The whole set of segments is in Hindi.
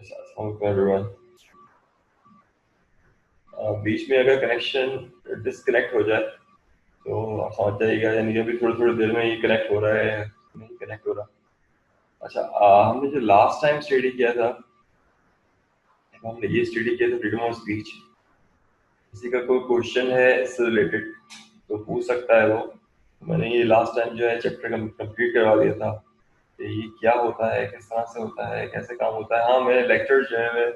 एवरीवन। बीच में अगर कनेक्शन डिस्कनेक्ट हो जाए तो आप समझ जाइएगा, यानी कि अभी थोड़ी थोड़ी देर में ये कनेक्ट हो रहा है, नहीं कनेक्ट हो रहा। अच्छा, हमने जो लास्ट टाइम स्टडी किया था, हमने ये स्टडी किया था फ्रीडम ऑफ स्पीच। किसी का कोई क्वेश्चन है इससे रिलेटेड तो पूछ सकता है वो। मैंने ये लास्ट टाइम जो है चैप्टर कंप्लीट करवा दिया था कि ये क्या होता है, किस तरह से होता है, कैसे काम होता है। हाँ, मेरे लेक्चर जो है मैं,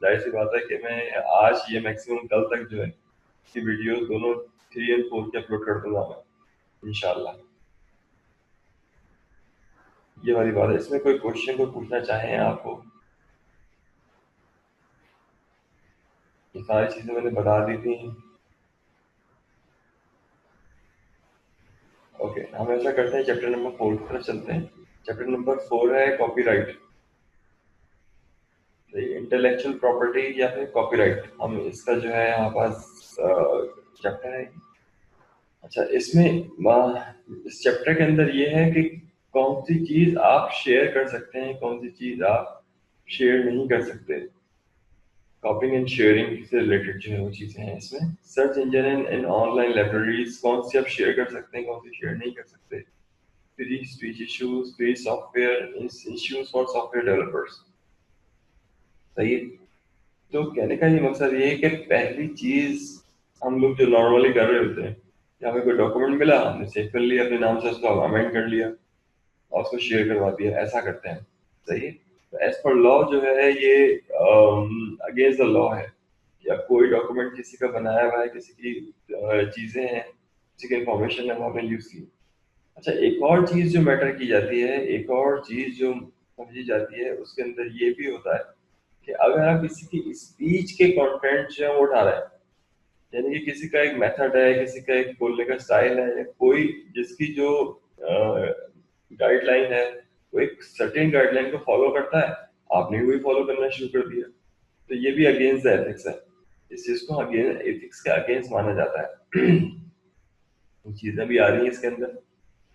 जाहिर सी बात है कि मैं आज ये मैक्सिमम कल तक जो है कि वीडियोस दोनों 3 और 4 के अपलोड कर दूंगा मैं, इंशाल्लाह। ये वाली बात है। इसमें कोई क्वेश्चन कोई पूछना चाहें आपको? ये सारी चीजें मैंने बता दी थी। ओके, हम ऐसा करते हैं, चैप्टर नंबर 4 की तरफ चलते हैं। चैप्टर नंबर 4 है कॉपीराइट, इंटेलेक्चुअल प्रॉपर्टी या फिर कॉपीराइट। हम इसका जो है हमारे पास चैप्टर है। अच्छा, इस चैप्टर के अंदर ये है कि कौन सी चीज आप शेयर कर सकते हैं, कौन सी चीज आप शेयर नहीं कर सकते। कॉपिंग एंड शेयरिंग से रिलेटेड जो है वो चीजें हैं इसमें। Search engine and online libraries, कौन सी आप शेयर कर सकते हैं, कौन सी शेयर नहीं कर सकते। Free speech issues, free software issues for software developers. सही है। तो कहने का ये मकसद ये है कि पहली चीज हम लोग जो नॉर्मली कर रहे होते हैं कि हमें कोई डॉक्यूमेंट मिला, हमने सेव कर लिया अपने नाम से, उसको अमेंड कर लिया और उसको शेयर करवा दिया, ऐसा करते हैं। सही है। तो एज पर लॉ जो है ये अगेंस्ट द लॉ है कि अब कोई डॉक्यूमेंट किसी का बनाया हुआ है, किसी की चीजें हैं, किसी की इंफॉर्मेशन है, वो आपने यूज की। अच्छा, एक और चीज जो मैटर की जाती है, एक और चीज जो समझी जाती है उसके अंदर ये भी होता है कि अगर आप किसी की स्पीच के कंटेंट जो है वो उठा रहे हैं, यानी कि किसी का एक मेथड है, किसी का एक बोलने का स्टाइल है, या कोई जिसकी जो गाइडलाइन है वो एक सर्टेन गाइडलाइन को फॉलो करता है, आपने भी फॉलो करना शुरू कर दिया, तो ये भी अगेंस्ट द एथिक्स है। इस चीज को अगेंस्ट एथिक्स के अगेंस्ट माना जाता है। ये चीजें भी आ रही हैं इसके अंदर।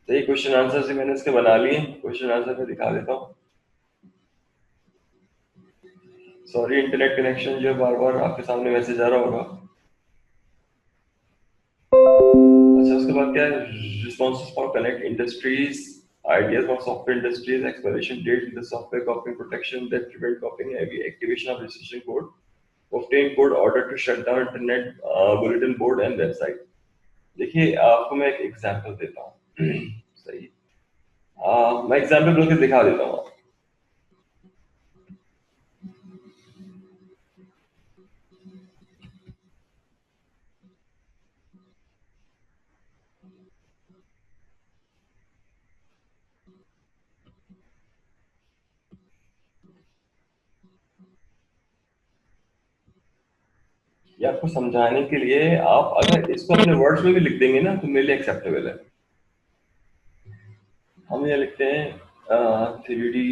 तो ये क्वेश्चन आंसर से मैंने इसके बना लिए, क्वेश्चन आंसर में दिखा देता हूँ। सॉरी, इंटरनेट कनेक्शन जो है बार बार आपके सामने मैसेज आ रहा होगा। अच्छा, उसके बाद क्या है, responses for connect industries, ideas for software industries, expiration date with the software copying protection that prevent copying, heavy activation of restriction code, obtain code order to shut down internet bulletin board and website। देखिए, आपको मैं एक एग्जांपल देता हूँ। सही। मैं एग्जांपल बोल के दिखा देता हूँ। ये आपको समझाने के लिए, आप अगर इसको अपने वर्ड्स में भी लिख देंगे ना तो मेरे लिए एक्सेप्टेबल है। हम ये लिखते हैं 3D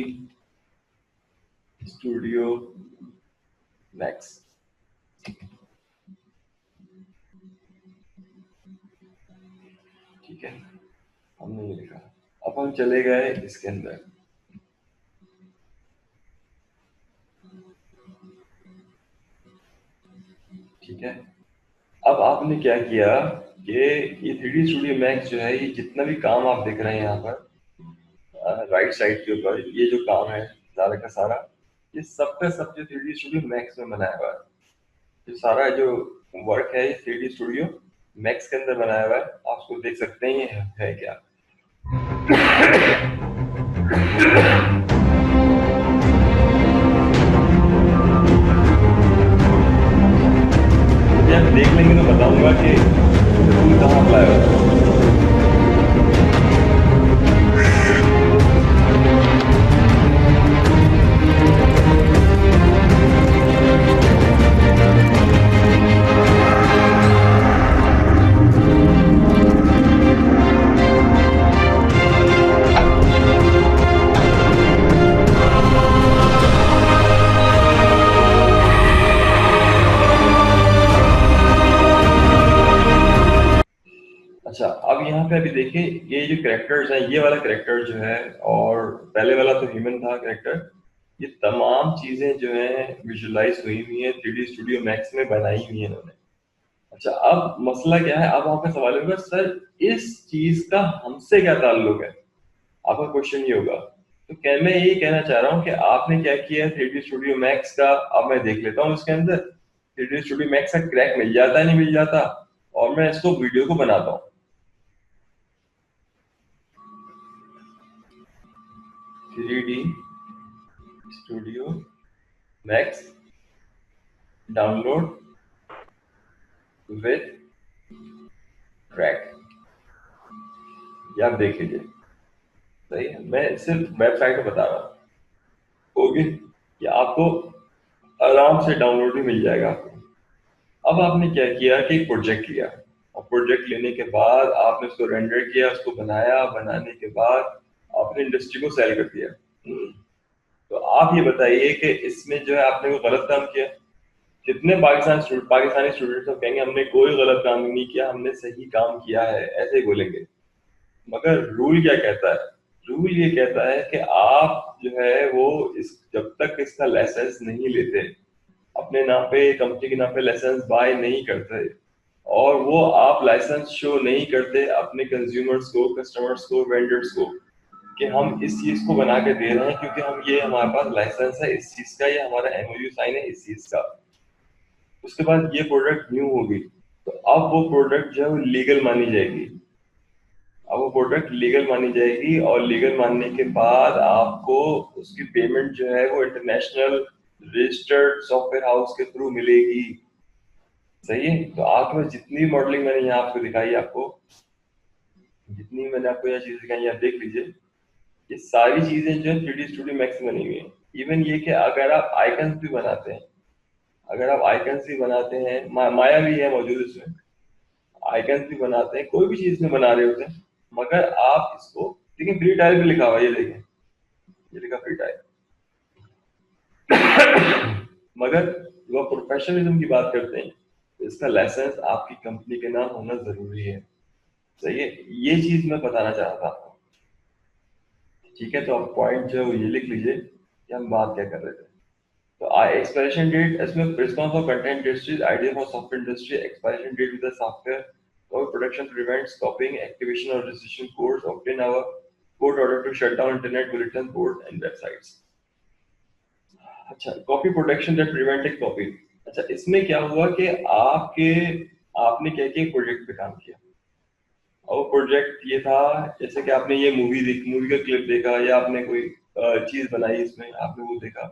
स्टूडियो मैक्स। ठीक है, हमने ये लिखा। अब हम चले गए इसके अंदर। ठीक है, अब आपने क्या किया कि ये 3D स्टूडियो मैक्स जो है, ये जितना भी काम आप देख रहे हैं यहाँ पर राइट साइड के ऊपर, ये जो काम है सारा का सारा, ये सब का सब जो 3D स्टूडियो मैक्स में बनाया हुआ है। ये सारा जो वर्क है ये 3D स्टूडियो मैक्स के अंदर बनाया हुआ है। आप उसको देख सकते हैं, ये है क्या। यदि आप देख लेंगे तो बताऊंगा कि टूल कहाँ अप्लाई होता है। अच्छा, अब यहाँ पे अभी देखिए, ये जो कैरेक्टर्स हैं, ये वाला कैरेक्टर जो है और पहले वाला तो ह्यूमन था कैरेक्टर, ये तमाम चीजें जो है विजुलाइज हुई हुई है 3D स्टूडियो मैक्स में बनाई हुई है इन्होंने। अच्छा, अब मसला क्या है, अब आपका सवाल होगा सर इस चीज का हमसे क्या ताल्लुक है, आपका क्वेश्चन ये होगा। तो क्या मैं ये कहना चाह रहा हूँ कि आपने क्या किया 3D स्टूडियो मैक्स का, अब मैं देख लेता हूँ उसके अंदर 3D स्टूडियो मैक्स का क्रैक मिल जाता है नहीं मिल जाता, और मैं इसको वीडियो को बनाता हूँ। 3D studio max download with crack, ये आप देख लीजिए। सही है, मैं सिर्फ वेबसाइट में बता रहा हूँ। ओके, ये आपको आराम से डाउनलोड भी मिल जाएगा आपको। अब आपने क्या किया कि एक प्रोजेक्ट लिया, और प्रोजेक्ट लेने के बाद आपने उसको रेंडर किया, उसको बनाया, बनाने के बाद आपने इंडस्ट्री को सेल कर दिया। तो आप ये बताइए कि इसमें जो है आपने कोई गलत काम किया? कितने पाकिस्तानी स्टूडेंट्स तो कहेंगे हमने कोई गलत काम नहीं किया, हमने सही काम किया है, ऐसे ही बोलेंगे। मगर रूल क्या कहता है? रूल ये कहता है कि आप जो है वो इस जब तक इसका लाइसेंस नहीं लेते, अपने नाम पे कंपनी के नाम पे लाइसेंस बाय नहीं करते, और वो आप लाइसेंस शो नहीं करते अपने कंज्यूमर्स को, कस्टमर्स को, वेंडर्स को, कि हम इस चीज को बना के दे रहे हैं क्योंकि हम ये हमारे पास लाइसेंस है इस चीज का, या हमारा एमओयू साइन है इस चीज का, उसके बाद ये प्रोडक्ट न्यू होगी, तो अब वो प्रोडक्ट जो है वो लीगल मानी जाएगी। अब वो प्रोडक्ट लीगल मानी जाएगी, और लीगल मानने के बाद आपको उसकी पेमेंट जो है वो इंटरनेशनल रजिस्टर्ड सॉफ्टवेयर हाउस के थ्रू मिलेगी। सही है, तो आपके पास जितनी मॉडलिंग मैंने यहाँ आपको दिखाई, आपको जितनी मैंने आपको यहाँ चीजें दिखाई आप देख लीजिए, ये सारी चीजें जो है 3D स्टूडियो मैक्स में बनी हुई है। इवन ये कि अगर आप आइकन्स भी बनाते हैं, अगर आप आइकन्स भी बनाते हैं, माया भी है मौजूद इसमें, आइकन्स भी बनाते हैं, कोई भी चीज में बना रहे होते हैं, मगर आप इसको, देखिए फ्री टाइल भी लिखा हुआ है, ये देखें, ये लिखा फ्री टाइल। मगर जब आप प्रोफेशनलिज्म की बात करते हैं तो इसका लाइसेंस आपकी कंपनी के नाम होना जरूरी है। सही है, ये चीज मैं बताना चाह रहा था आपको। ठीक है, तो आप पॉइंट जो है वो ये लिख लीजिए कि हम बात क्या कर रहे थे। तो एक्सपायरेशन डेट, इसमें response of content industries, idea for software industry, expiration date with the software, और प्रोडक्शन प्रिवेंट्स कॉपिंग, एक्टिवेशन और registration codes, obtain our code order to shut down internet bulletin board and websites. अच्छा, copy protection that preventing copy. अच्छा, इसमें क्या हुआ कि आपने क्या किया, प्रोजेक्ट पे काम किया, और वो प्रोजेक्ट ये था, जैसे कि आपने ये मूवी का क्लिप देखा, या आपने कोई चीज बनाई इसमें, आपने वो देखा।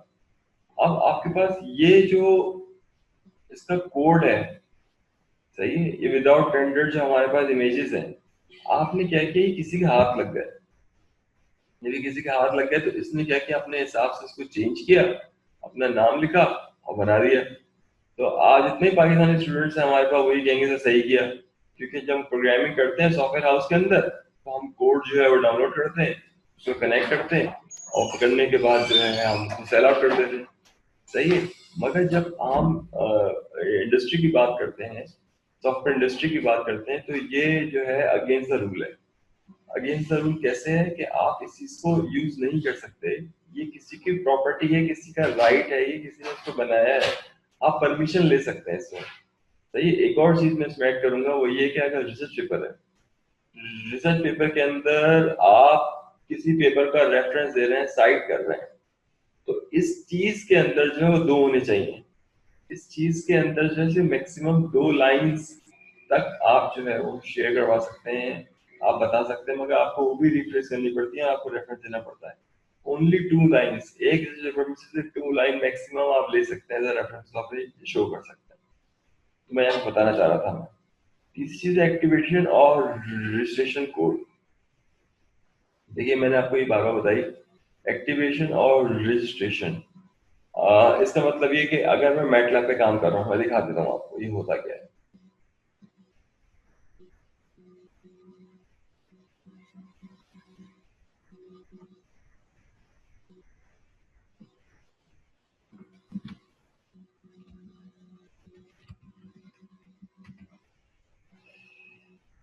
अब आपके पास ये जो इसका कोड है, सही है, ये विदाउट रेंडर जो हमारे पास इमेजेस हैं, आपने क्या किया, ये किसी के हाथ लग गए। यदि किसी के हाथ लग गए तो इसने क्या किया, अपने हिसाब से इसको चेंज किया, अपना नाम लिखा और बना दिया। तो आज इतने पाकिस्तानी स्टूडेंट्स हैं हमारे पास, वही कहेंगे सर सही किया, क्योंकि जब हम प्रोग्रामिंग करते हैं सॉफ्टवेयर हाउस के अंदर, तो हम कोड जो है वो डाउनलोड करते हैं, उसको कनेक्ट करते हैं, और करने के बाद जो है हम उसको सेल आउट कर देते हैं। सही है, मगर जब हम इंडस्ट्री की बात करते हैं, सॉफ्टवेयर इंडस्ट्री की बात करते हैं, तो ये जो है अगेंस्ट द रूल है। अगेंस्ट द रूल कैसे है कि आप इस चीज को यूज नहीं कर सकते, ये किसी की प्रॉपर्टी है, किसी का राइट है, ये किसी ने उसको बनाया है, आप परमिशन ले सकते हैं इसमें। सही है, एक और चीज मैं इसमें ऐड करूंगा, वो ये कि अगर रिसर्च पेपर है, रिसर्च पेपर के अंदर आप किसी पेपर का रेफरेंस दे रहे हैं, साइट कर रहे हैं, तो इस चीज के अंदर जो है वो दो होने चाहिए। इस चीज के अंदर जो है मैक्सिमम 2 लाइंस तक आप जो है वो शेयर करवा सकते हैं, आप बता सकते हैं, मगर आपको वो भी रिप्लेस करनी पड़ती है, आपको रेफरेंस देना पड़ता है। ओनली 2 लाइंस, एक रेफरेंस से 2 लाइन मैक्सिमम आप ले सकते हैं, रेफरेंस आप शो कर सकते हैं। तो मैं यहाँ बताना चाह रहा था मैं। तीसरी चीज है एक्टिवेशन और रजिस्ट्रेशन कोड। देखिए मैंने आपको ये बार बार बताई, एक्टिवेशन और रजिस्ट्रेशन, इसका मतलब ये कि अगर मैं मैटलैब पे काम कर रहा हूँ, मैं दिखा देता हूँ आपको ये होता क्या है।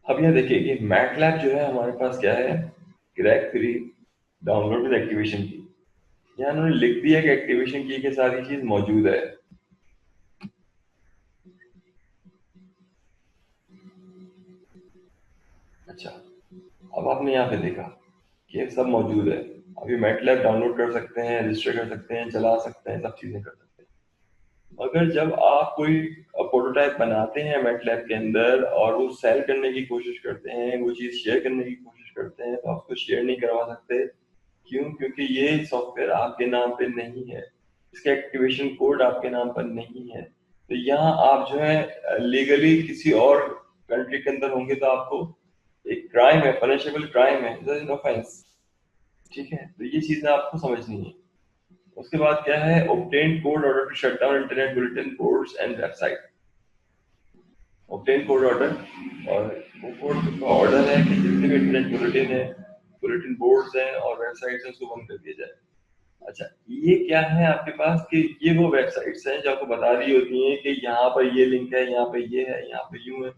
अब यहाँ देखिए कि मैटलैब जो है हमारे पास क्या है, crack free, download with activation की। यहाँ उन्होंने लिख दिया कि एक्टिवेशन की के साथ ये चीज मौजूद है। अच्छा, अब आपने यहाँ पे देखा कि ये सब मौजूद है। अभी मैटलैब डाउनलोड कर सकते हैं, रजिस्टर कर सकते हैं, चला सकते हैं, सब चीजें कर सकते हैं। मगर जब आप कोई प्रोटोटाइप बनाते हैं मैटलैब के अंदर और वो सेल करने की कोशिश करते हैं, वो चीज शेयर करने की कोशिश करते हैं, तो आप उसको शेयर नहीं करवा सकते। क्यों? क्योंकि ये सॉफ्टवेयर आपके नाम पे नहीं है, इसका एक्टिवेशन कोड आपके नाम पर नहीं है। तो यहाँ आप जो है लीगली किसी और कंट्री के अंदर होंगे तो आपको एक क्राइम है, पनिशेबल क्राइम है, इट इज एन ऑफेंस। ठीक है, तो ये चीजें आपको समझनी है। उसके बाद क्या है, obtain code order to shut down internet bulletin boards and website. obtain code order, और वो कोड का ऑर्डर है कि जितने भी इंटरनेट बुलेटिन है, बुलेटिन बोर्ड्स हैं और वेबसाइट्स हैं, उसको बंद कर दिया जाए। अच्छा, ये क्या है आपके पास कि ये वो वेबसाइट्स हैं जो आपको बता रही होती हैं कि यहाँ पर ये लिंक है, यहाँ पे ये है, यहाँ पे यूं है,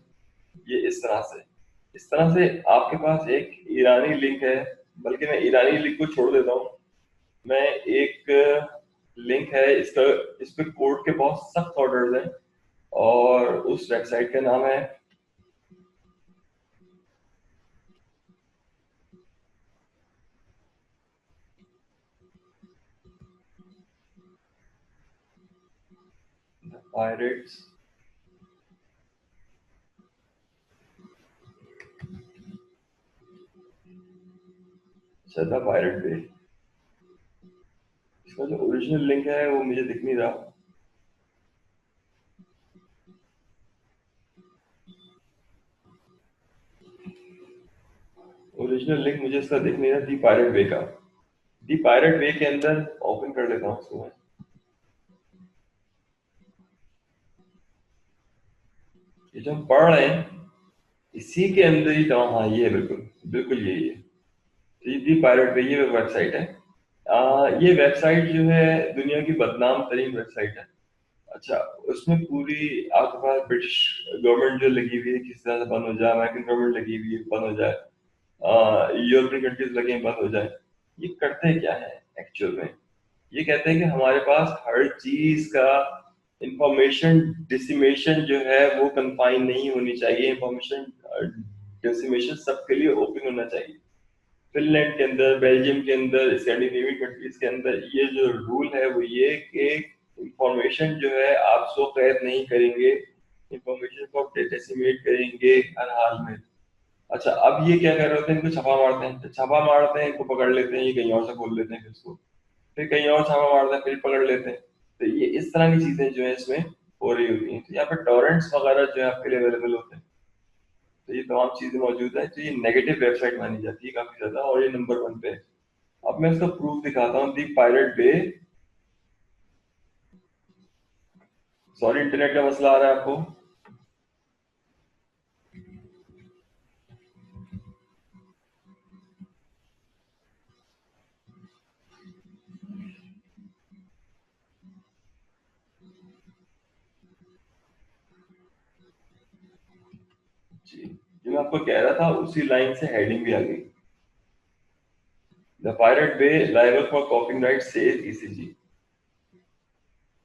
ये इस तरह से आपके पास एक ईरानी लिंक है। बल्कि मैं ईरानी लिंक को छोड़ देता हूँ, मैं एक लिंक है इसका, इस पे कोर्ट के बहुत सख्त ऑर्डर्स हैं, और उस वेबसाइट का नाम है पायरेट्स। द पायरेट वे। इसका जो ओरिजिनल लिंक है वो मुझे दिख नहीं रहा। ओरिजिनल लिंक मुझे इसका दिख नहीं रहा, दी पायरेट वे का। दी पायरेट वे के अंदर ओपन कर लेता हूँ इसको मैं। ये जो हम पढ़ रहे हैं इसी के अंदर ही तो, हाँ ये है, बिल्कुल बिल्कुल यही है। तो ये दी पायरेट वे ये वेबसाइट है। ये वेबसाइट जो है दुनिया की बदनाम तरीन वेबसाइट है। अच्छा, उसमें पूरी आपके पास ब्रिटिश गवर्नमेंट जो लगी हुई है, किस तरह से बंद हो जाए, अमेरिकन गवर्नमेंट लगी हुई है बंद हो जाए, यूरोपियन कंट्रीज लगे हैं बंद हो जाए। ये करते क्या है एक्चुअल में? ये कहते हैं कि हमारे पास हर चीज का इंफॉर्मेशन डिसिमेशन जो है वो कंफाइन नहीं होनी चाहिए, इंफॉर्मेशन डिसिमेशन सबके लिए ओपन होना चाहिए। फिनलैंड के अंदर, बेल्जियम के अंदर, स्कैंडिनेवियन कंट्रीज के अंदर ये जो रूल है वो ये कि इंफॉर्मेशन जो है आप सो कैद नहीं करेंगे, इंफॉर्मेशन को आप डेसिमेट करेंगे हर हाल में। अच्छा, अब ये क्या कर रहे होते हैं, इनको छापा मारते हैं, तो छापा मारते हैं, इनको पकड़ लेते हैं, ये कहीं और से खोल लेते हैं, फिर इसको फिर कहीं और छापा मारते हैं, फिर पकड़ लेते हैं। तो ये इस तरह की चीजें जो है इसमें हो रही होती हैं। तो यहाँ पे टॉरेंट्स वगैरह जो है आपके लिए अवेलेबल होते हैं। तो ये तमाम चीजें मौजूद है, तो ये नेगेटिव वेबसाइट मानी जाती है काफी ज्यादा, और ये नंबर 1 पे है। अब मैं इसका प्रूफ दिखाता हूँ, दी पायरेट बे। सॉरी, इंटरनेट का मसला आ रहा है आपको। जी, जो मैं आपको कह रहा था उसी लाइन से हेडिंग भी आ गई। The Pirate Bay liable for copyright says ECG.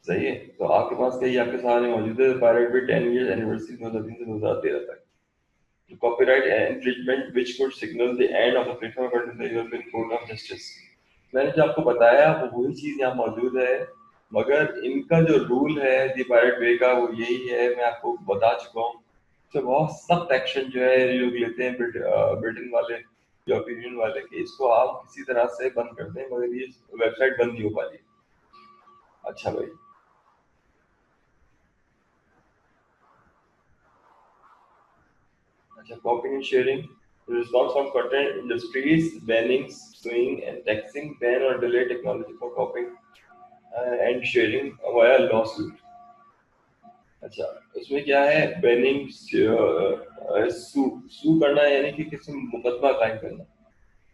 सही है, तो आपके पास कहीं आपके सामने मौजूद है, पायरेट बे 10 ईयर एनिवर्सरी 2003 से 2013 तक। To copyright infringement which could signal the end of the platform according to the European Court of Justice। मैंने जो आपको बताया वो वही चीज यहाँ मौजूद है, मगर इनका जो रूल है दी पायरेट वे का वो यही है, मैं आपको बता चुका हूँ। तो बहुत सख्त एक्शन जो है ये लोग लेते हैं, ब्रिटेन वाले, यूरोपियन यूनियन वाले, कि इसको आप किसी तरह से बंद कर दें, मगर ये वेबसाइट बंद नहीं हो पा रही। अच्छा भाई। अच्छा, copying and sharing, response from content industries, banning, suing and taxing, ban or delay technology for copying and sharing via lawsuit। अच्छा, उसमें क्या है, बैनिंग, सू करना यानी कि किसी मुकदमा कायम करना,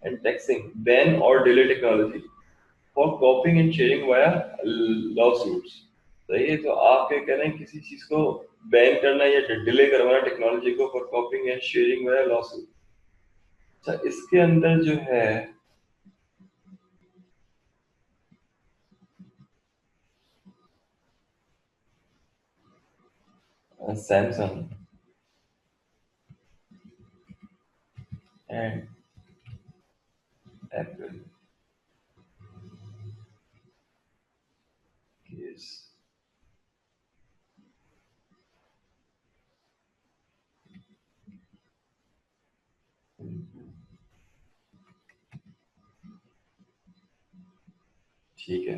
एंड टैक्सिंग, बैन और delay technology for कॉपिंग and sharing via lawsuits. सही है, तो आप क्या कह रहे हैं, किसी चीज को बैन करना या डिले करवाना टेक्नोलॉजी को for कॉपिंग and sharing via lawsuit. अच्छा, इसके अंदर जो है सैमसंग एंड एप्पल केस। ठीक है।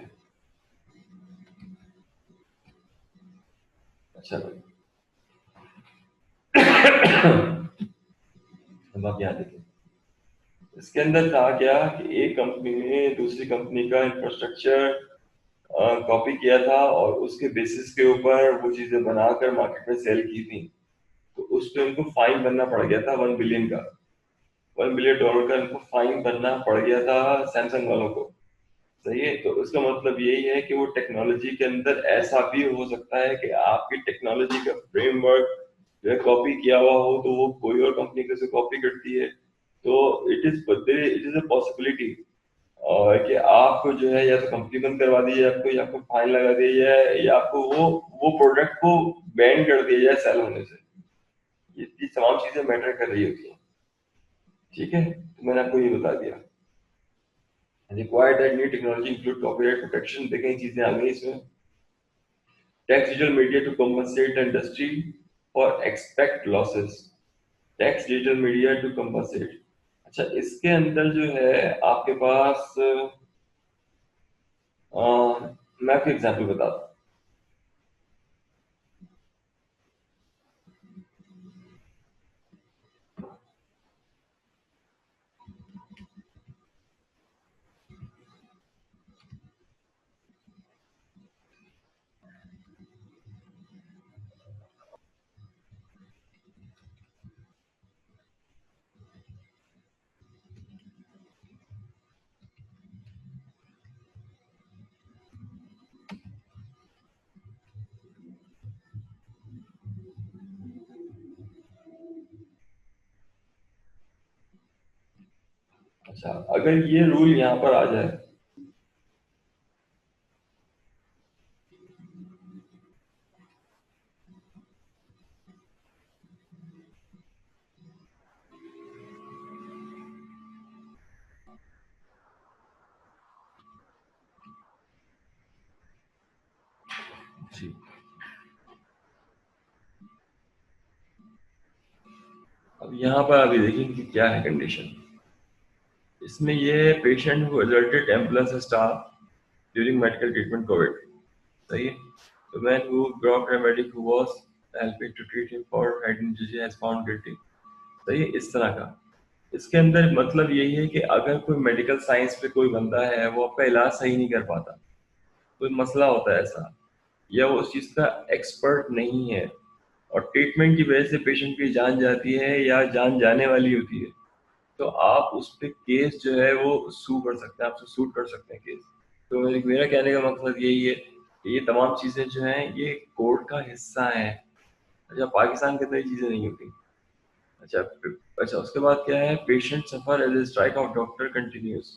अच्छा अब आप यहाँ देखिए, इसके अंदर था क्या कि एक कंपनी ने दूसरी कंपनी का इंफ्रास्ट्रक्चर कॉपी किया था और उसके बेसिस के ऊपर वो चीजें बनाकर मार्केट में सेल की थी। तो उस पे उनको फाइन भरना पड़ गया था 1 बिलियन का। $1 बिलियन का उनको फाइन भरना पड़ गया था सैमसंग वालों को। सही है, तो उसका मतलब यही है कि वो टेक्नोलॉजी के अंदर ऐसा भी हो सकता है कि आपकी टेक्नोलॉजी का फ्रेमवर्क जो है कॉपी किया हुआ हो, तो वो कोई और कंपनी से कॉपी करती है। तो इट इज अ पॉसिबिलिटी कि आपको जो है या तो कंपनी बंद करवा दी जाए आपको, या आपको फाइन लगा दिया जाए, या आपको वो प्रोडक्ट को बैन कर दिया जाए सेल होने से। ये तमाम चीजें मैटर कर रही होती हैं। ठीक है, तो मैंने आपको ये बता दिया। Required that new technology include copyright protection, देखें चीजें आ गई इसमें। Tax digital media to compensate industry for expect losses. Tax digital media to compensate. अच्छा, इसके अंदर जो है आपके पास मैं आपको एग्जाम्पल बताता हूँ। अच्छा, अगर ये रूल यहाँ पर आ जाए। जी, अब यहाँ पर अभी देखेंगे कि क्या है कंडीशन। इसमें ये है patient who alerted ambulance staff during medical treatment COVID। सही है, the man who brought a medic who was helping to treat him for head injury has found guilty। सही है, इस तरह का। इसके अंदर मतलब यही है कि अगर कोई मेडिकल साइंस पे कोई बंदा है, वो आपका इलाज सही नहीं कर पाता, कोई मसला होता है ऐसा, या वो उस चीज का एक्सपर्ट नहीं है, और ट्रीटमेंट की वजह से पेशेंट की जान जाती है या जान जाने वाली होती है, तो आप उस पे केस जो है वो सू कर सकते हैं, आपसे सूट कर सकते हैं केस। तो मेरा कहने का मकसद यही है कि ये तमाम चीजें जो हैं ये कोर्ट का हिस्सा है। अच्छा, पाकिस्तान के अंदर ये चीजें नहीं होती। अच्छा, अच्छा उसके बाद क्या है, patient suffer as a strike of doctor continues.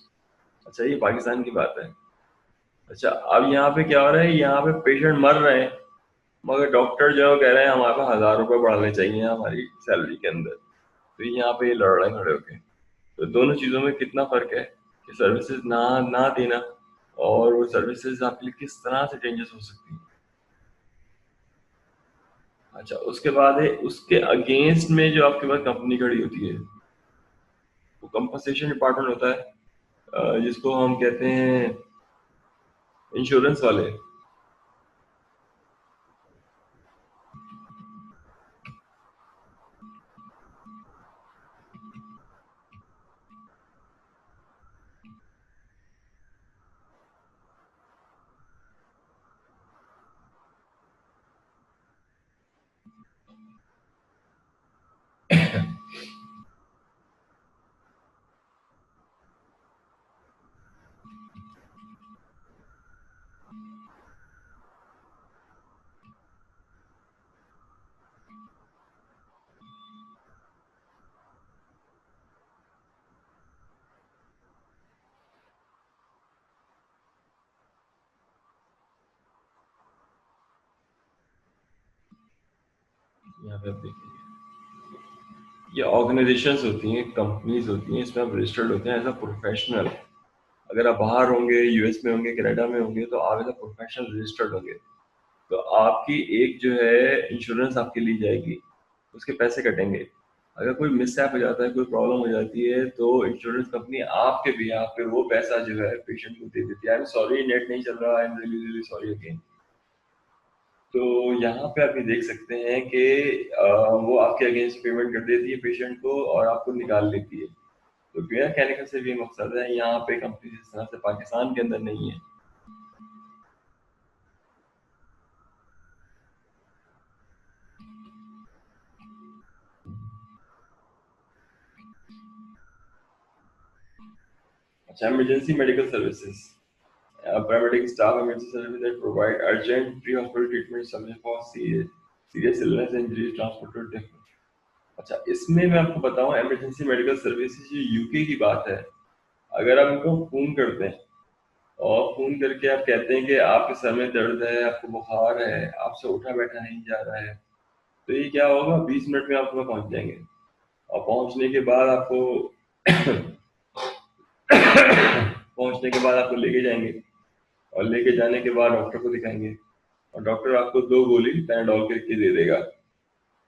अच्छा, ये पाकिस्तान की बात है। अच्छा, अब यहाँ पे क्या हो रहा है, यहाँ पे पेशेंट मर रहे हैं, मगर डॉक्टर जो है वो कह रहे हैं हमारे पास 1,000 रुपए बढ़ाने चाहिए हमारी सैलरी के अंदर। तो यहाँ पे ये लड़ रहे हैं खड़े होके। तो दोनों चीजों में कितना फर्क है कि सर्विसेज ना ना देना, और वो सर्विसेज आपके लिए किस तरह से चेंजेस हो सकती हैं। अच्छा, उसके बाद है उसके अगेंस्ट में जो आपके पास कंपनी खड़ी होती है, वो कंपनसेशन डिपार्टमेंट होता है, जिसको हम कहते हैं इंश्योरेंस वाले। यहाँ पे आप देखिए, ये ऑर्गेनाइजेशंस होती हैं, कंपनीज होती हैं, इसमें आप रजिस्टर्ड होते हैं एज अ प्रोफेशनल। अगर आप बाहर होंगे, यूएस में होंगे, कनाडा में होंगे, तो आप एज अ प्रोफेशनल रजिस्टर्ड होंगे। तो आपकी एक जो है इंश्योरेंस आपकी ली जाएगी, उसके पैसे कटेंगे। अगर कोई मिसहैप हो जाता है, कोई प्रॉब्लम हो जाती है, तो इंश्योरेंस कंपनी आपके बिहाफ पे वो पैसा जो है पेशेंट को दे देती है। आई एम सॉरी, नेट नहीं चल रहा, I am really really sorry again. तो यहाँ पे आप ये देख सकते हैं कि वो आपके अगेंस्ट पेमेंट कर देती है पेशेंट को और आपको निकाल लेती है। तो मेरा कहने का सिर्फ ये मकसद है, यहाँ पे कंपनी जिस तरह से पाकिस्तान के अंदर नहीं है। अच्छा, emergency medical services, paramedic staff emergency services that provide urgent pre-hospital treatment subject for serious illness injury transported different। अच्छा, इसमें मैं आपको बताऊं, इमरजेंसी मेडिकल सर्विसेज जो यूके की बात है। अगर आप उनको फोन करते हैं और फोन करके आप कहते हैं कि आपके सर में दर्द है, आपको बुखार है, आपसे उठा बैठा नहीं जा रहा है, तो ये क्या होगा, 20 मिनट में आपके पास पहुंच जाएंगे। और पहुंचने के बाद आपको पहुंचने के बाद आपको लेके जाएंगे, और लेके जाने के बाद डॉक्टर को दिखाएंगे, और डॉक्टर आपको 2 गोली पैनाडॉल के दे देगा,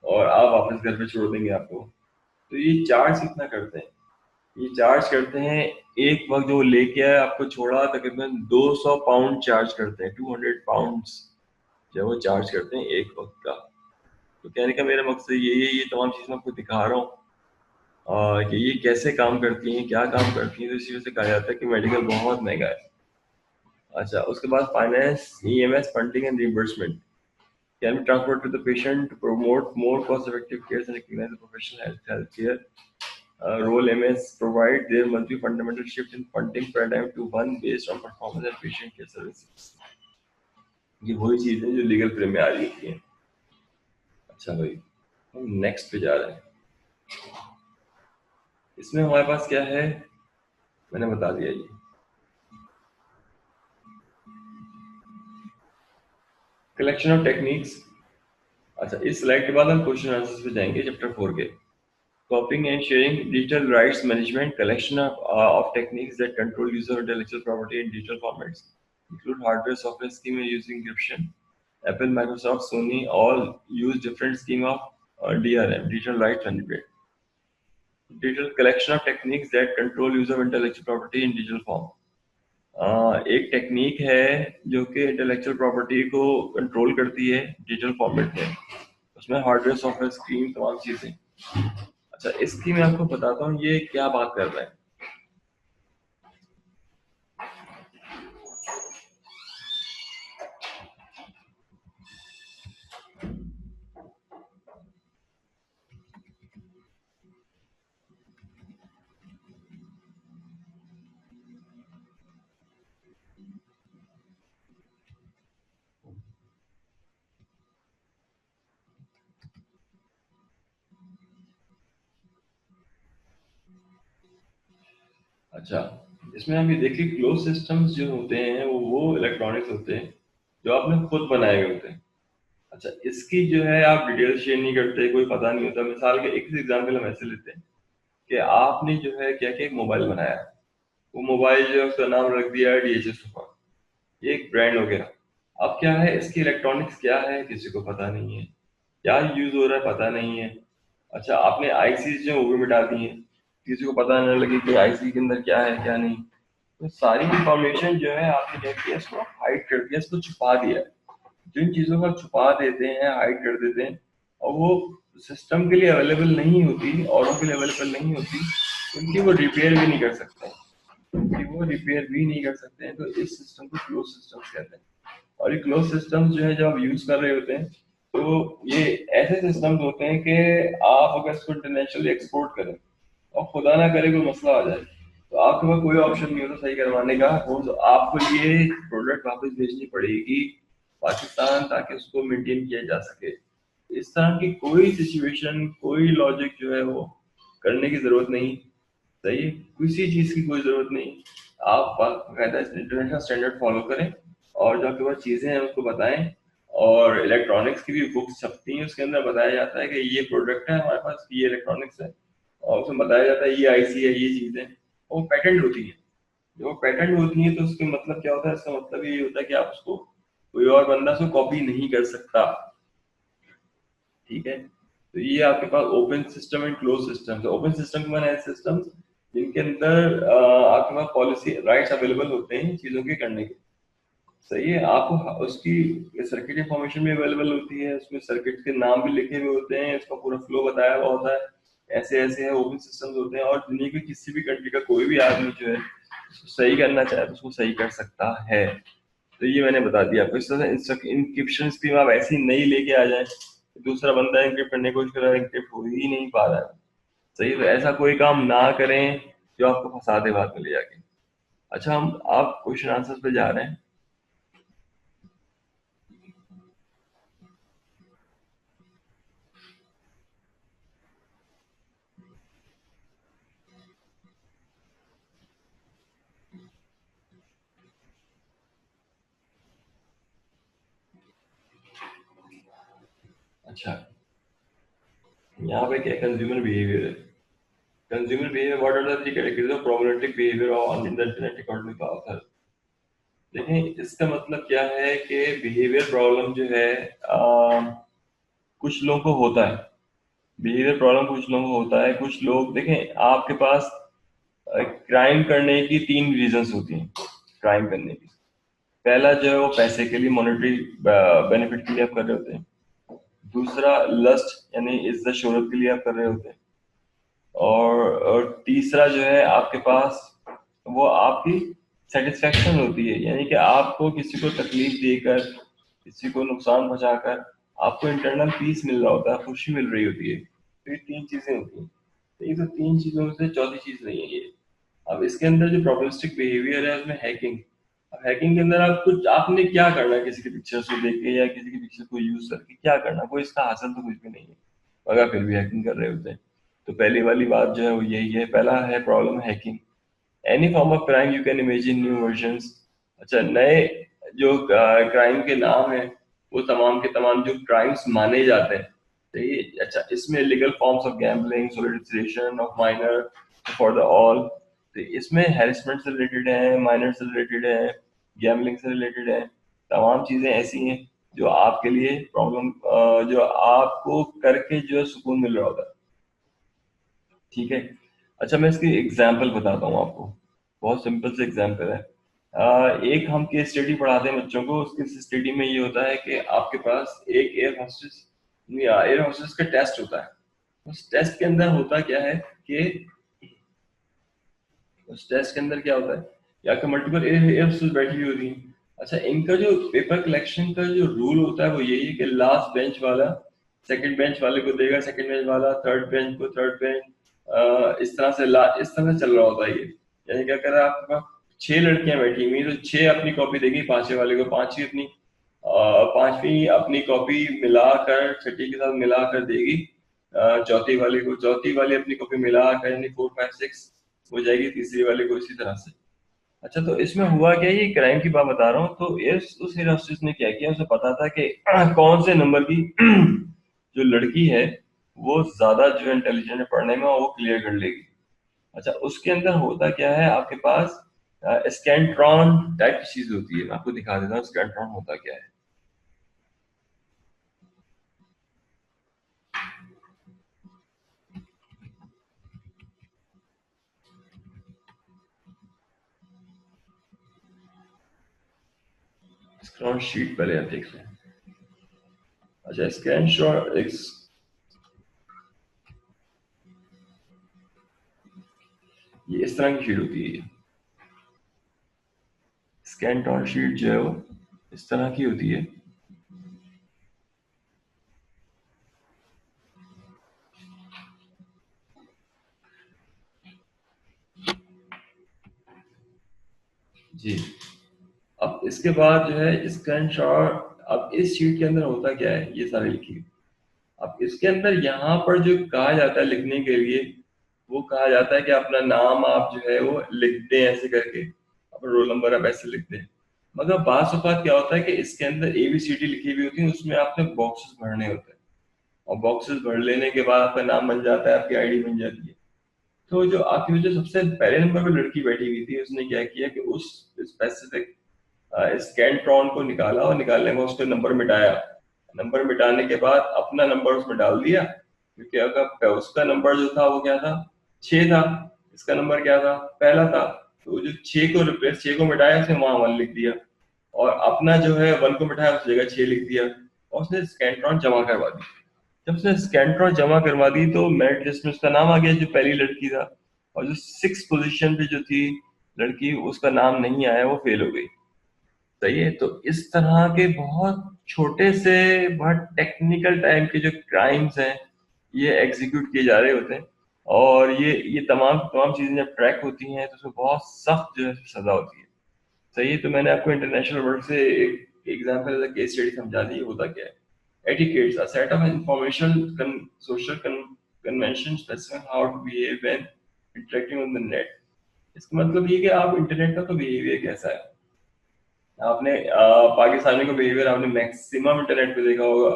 और आप वापस घर पे छोड़ देंगे आपको। तो ये चार्ज कितना करते हैं? ये चार्ज करते हैं, एक वक्त जो लेके आए आपको छोड़ा, तकरीबन 200 पाउंड चार्ज करते हैं, 200 पाउंड जो वो चार्ज करते हैं एक वक्त का। तो कहने का मेरा मकसद यही है, ये तमाम चीज़ें मैं आपको दिखा रहा हूँ कि ये कैसे काम करती हैं, क्या काम करती हैं। तो इसी वजह से कहा जाता है कि मेडिकल बहुत महंगा है। अच्छा, उसके बाद finance, EMS funding and reimbursement can be transferred to the patient to promote more cost-effective care and recognize the professional healthcare role. MS provide their monthly fundamental shift in funding paradigm to one based on performance and patient care services। ये वही चीज है जो लीगल फ्रेम में आ रही होती है। अच्छा भाई, हम नेक्स्ट पे जा रहे हैं। इसमें हमारे पास क्या है, मैंने बता दिया ये कलेक्शन ऑफ टेक्निक्स। अच्छा, इस स्लाइड के बाद हम क्वेश्चन आंसर्स पे जाएंगे, चैप्टर 4 के। Copying and sharing, digital rights management, collection of techniques that control user intellectual property in digital formats, include hardware, software scheme using encryption. Apple, Microsoft, Sony all use different scheme of DRM, digital rights management. Digital collection of techniques that control user intellectual property in digital form। एक टेक्निक है जो कि इंटेलेक्चुअल प्रॉपर्टी को कंट्रोल करती है डिजिटल फॉर्मेट में। उसमें हार्डवेयर, सॉफ्टवेयर, स्क्रीन, तमाम चीजें। अच्छा, इसकी मैं आपको बताता हूँ ये क्या बात कर रहा है। अच्छा, इसमें हम ये देखिए, क्लोज सिस्टम्स जो होते हैं वो इलेक्ट्रॉनिक्स होते हैं जो आपने खुद बनाए हुए होते हैं। अच्छा, इसकी जो है आप डिटेल शेयर नहीं करते, कोई पता नहीं होता। मिसाल के एक एग्जांपल हम ऐसे लेते हैं कि आपने जो है क्या क्या एक मोबाइल बनाया, वो मोबाइल जो है उसका नाम रख दिया DHS सुपर, ये एक ब्रांड हो गया। अब क्या है, इसकी इलेक्ट्रॉनिक्स क्या है किसी को पता नहीं है, क्या यूज हो रहा है पता नहीं है। अच्छा, आपने आईसी जो वो भी मिटा दी है, किसी को पता नहीं लगे कि आईसी के अंदर क्या है क्या नहीं। तो सारी इंफॉर्मेशन जो है आपने क्या किया, इसको हाइड कर दिया, इसको छुपा दिया। जिन चीजों को आप छुपा देते हैं, हाइड कर देते हैं, और वो सिस्टम के लिए अवेलेबल नहीं होती, औरों के लिए अवेलेबल नहीं होती, क्योंकि वो रिपेयर भी नहीं कर सकते, क्योंकि वो रिपेयर भी नहीं कर सकते हैं, तो इस सिस्टम को क्लोज सिस्टम कहते हैं। और ये क्लोज सिस्टम जो है जब आप यूज कर रहे होते हैं, तो ये ऐसे सिस्टम्स होते हैं कि आप अगर इसको इंटरनेशनली एक्सपोर्ट करें और खुदा ना करे कोई मसला आ जाए, तो आपके पास कोई ऑप्शन नहीं होता सही करवाने का, और तो आपको ये प्रोडक्ट वापस भेजनी पड़ेगी पाकिस्तान, ताकि उसको मेंटेन किया जा सके। इस तरह की कोई सिचुएशन, कोई लॉजिक जो है वो करने की जरूरत नहीं। सही है, किसी चीज की कोई जरूरत नहीं। आप बाकायदा इंटरनेशनल स्टैंडर्ड फॉलो करें, और जो आपके पास चीजें हैं उसको बताएं, और इलेक्ट्रॉनिक्स की भी बुक्स छपती हैं, उसके अंदर बताया जाता है कि ये प्रोडक्ट है हमारे पास, ये इलेक्ट्रॉनिक्स है, और उसमें बताया जाता है ये आईसी है, ये चीज़ है, वो पैटेंट होती है। जब वो पैटेंट होती है तो उसके मतलब क्या होता है, इसका मतलब ये होता है कि आप उसको, कोई और बंदा उसको कॉपी नहीं कर सकता। ठीक है, तो ये आपके पास open system and close system है। ओपन सिस्टम के माने ऐसे सिस्टम जिनके अंदर आपके पास पॉलिसी राइट्स अवेलेबल होते हैं चीज़ों के करने के। सही है, आपको उसकी सर्किट इंफॉर्मेशन भी अवेलेबल होती है, उसमें सर्किट के नाम भी लिखे हुए होते हैं, इसका पूरा फ्लो बताया हुआ होता है, ऐसे ऐसे है ओपन सिस्टम्स होते हैं, और दुनिया की किसी भी कंट्री का कोई भी आदमी जो है उसको सही करना चाहे तो उसको सही कर सकता है। तो ये मैंने बता दिया आपको। इस तरह से इंक्रिप्शन स्कीम आप ऐसे ही नहीं लेके आ जाए, दूसरा बंदा इंक्रिप्ट करने की कोशिश कर रहा है, इंक्रिप्ट हो ही नहीं पा रहा है। सही है, तो ऐसा कोई काम ना करें जो आपको फंसा दे बाद में ले जाके। अच्छा, हम आप क्वेश्चन आंसर पे जा रहे हैं। अच्छा, यहाँ पे क्या कंज्यूमर बिहेवियर है। Consumer behaviour, what are the three categories of probabilistic behaviour on in the internet according to author. देखें, इसका मतलब क्या है कि बिहेवियर प्रॉब्लम जो है कुछ लोगों को होता है। बिहेवियर प्रॉब्लम कुछ लोगों को होता है, कुछ लोग देखें आपके पास क्राइम करने की तीन रीजंस होती हैं। क्राइम करने की, पहला जो है वो पैसे के लिए, मॉनेटरी बेनिफिट के लिए आप कर रहे होते हैं। दूसरा लस्ट यानी इज्जत शोहरत के लिए आप कर रहे होते हैं। और तीसरा जो है आपके पास, वो आपकी सेटिस्फेक्शन होती है, यानी कि आपको किसी को तकलीफ देकर, किसी को नुकसान पहुंचाकर आपको इंटरनल पीस मिल रहा होता है, खुशी मिल रही होती है। तो ये तीन चीजें होती हैं। तो ये तो तीन चीजों में से चौथी चीज नहीं है ये। अब इसके अंदर जो प्रोबेबिलिस्टिक बिहेवियर है उसमें हैकिंग। अब हैकिंग के अंदर आप कुछ, आपने क्या करना है, किसी की पिक्चर को देख के या किसी की पिक्चर को यूज करके क्या करना, कोई इसका हासिल तो कुछ भी नहीं है, मगर फिर भी हैकिंग कर रहे होते हैं। तो पहली वाली बात जो है वो यही है, पहला है problem hacking. Any form of crime you can imagine new versions. अच्छा, नए जो क्राइम के नाम है, वो तमाम के तमाम जो क्राइम्स माने जाते हैं। सही है? अच्छा, इसमें legal forms of gambling, solicitation of minor for the all. तो इसमें हैरेसमेंट से रिलेटेड है, माइनर से रिलेटेड है, गैम्बलिंग से रिलेटेड है। तमाम चीजें ऐसी हैं जो आपके लिए प्रॉब्लम, जो आपको करके जो है सुकून मिल रहा होता है। ठीक है। अच्छा, मैं इसकी एग्जाम्पल बताता हूँ आपको। बहुत सिंपल से एग्जाम्पल है। एक हम केस स्टडी पढ़ाते हैं बच्चों को। उस केस स्टडी में ये होता है कि आपके पास एक एयर होस्टेस का टेस्ट होता है। उस टेस्ट के अंदर होता क्या है कि उस टेस्ट के अंदर क्या होता है, या कि मल्टीपल एयर होस्टेस बैठी हुई होती हैं। अच्छा, इनका जो पेपर कलेक्शन का जो रूल होता है वो यही है कि लास्ट बेंच वाला सेकंड बेंच वाले को देगा, सेकंड बेंच वाला थर्ड बेंच को, थर्ड बेंच, इस तरह से चल रहा होता है ये। यानी क्या कर रहा है, आपके पास छह लड़कियां बैठी हुई हैं, तो छह अपनी कॉपी देगी पांचवें वाले को, पांचवी अपनी पांचवी अपनी कॉपी मिलाकर छठी के साथ मिलाकर देगी चौथी वाले को, चौथी वाली अपनी कॉपी मिलाकर यानी 4 5 6 हो जाएगी तीसरी वाले को, इसी तरह से। अच्छा, तो इसमें हुआ क्या, ये क्राइम की बात बता रहा हूँ। तो इस उस हेड हॉस्टेस ने क्या किया, उसे पता था कि कौन से नंबर की जो लड़की है वो ज्यादा जो इंटेलिजेंट है पढ़ने में, और वो क्लियर कर लेगी। अच्छा, उसके अंदर होता क्या है, आपके पास स्कैंट्रॉन टाइप की चीज होती है। मैं आपको दिखा देता हूँ स्कैंट्रॉन होता क्या है। स्क्रॉन शीट पहले आप देख लें। अच्छा, स्कैन ये इस तरह की शीट होती है। स्कैंट्रॉन शीट जो है वो इस तरह की होती है। जी। अब इसके बाद जो है स्कैन शॉट, अब इस शीट के अंदर होता क्या है, ये सारे लिखिए। अब इसके अंदर यहाँ पर जो कहा जाता है लिखने के लिए, वो कहा जाता है कि अपना नाम आप जो है वो लिख दें ऐसे करके, अपना रोल नंबर आप ऐसे लिख दें। मगर बाज़ औक़ात क्या होता है कि इसके अंदर ABCD लिखी हुई होती है, उसमें आपने बॉक्सेस भरने होते हैं, और बॉक्सेस भर लेने के बाद आपका नाम बन जाता है, आपकी आईडी बन जाती है। तो जो आपकी जो सबसे पहले नंबर पे लड़की बैठी हुई थी, उसने क्या किया कि उस स्पेसिफिक स्कैनट्रॉन को निकाला, और निकालने में उसने नंबर मिटाया। नंबर मिटाने के बाद अपना नंबर उसमें डाल दिया, क्योंकि अगर उसका नंबर जो था वो क्या था, 6 था, इसका नंबर क्या था, पहला था। तो जो 6 को रिप्लेस, 6 को मिटाया, उसने वहां 1 लिख दिया, और अपना जो है 1 को मिटाया, उस जगह 6 लिख दिया, और उसने स्कैनट्रॉन जमा करवा दी। जब उसने स्कैनट्रॉन जमा करवा दी तो मेरिट लिस्ट में उसका नाम आ गया, जो पहली लड़की था, और जो 6 पोजीशन पे जो थी लड़की, उसका नाम नहीं आया, वो फेल हो गई। सही है। तो इस तरह के बहुत छोटे से, बहुत टेक्निकल टाइम के जो क्राइम्स हैं, ये एग्जीक्यूट किए जा रहे होते हैं, और ये तमाम तमाम चीजें जब ट्रैक होती हैं तो उसमें बहुत सख्त जो है सजा होती है। सही है। तो मैंने आपको इंटरनेशनल वर्ड से एक एग्जाम्पल, केस स्टडी समझा दी, होता क्या है। Etiquettes, a set of social conventions specifying how to behave when interacting on the net. इसका मतलब ये कि आप इंटरनेट का तो बिहेवियर कैसा है। आपने पाकिस्तानी का बिहेवियर आपने मैक्सिमम इंटरनेट पे देखा होगा,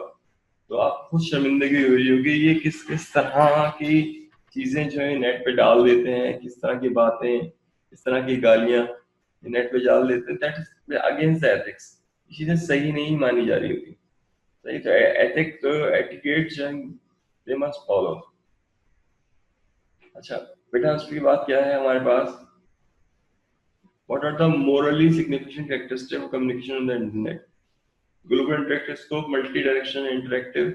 तो आप खुद शर्मिंदगी हो रही होगी, ये किस किस तरह की चीजें जो है नेट पे डाल देते हैं, किस तरह की बातें, किस तरह की गालियां नेट पे डाल देते हैं। That is against the ethics. ये चीजें सही नहीं मानी जा रही होती। सही। तो एथिक, तो एटिकेट्स दे मस्ट फॉलो। अच्छा बेटा, उसकी बात क्या है हमारे पास, what are the morally significant characteristics of communication on the internet. Global interactive scope, multi-directional interactive.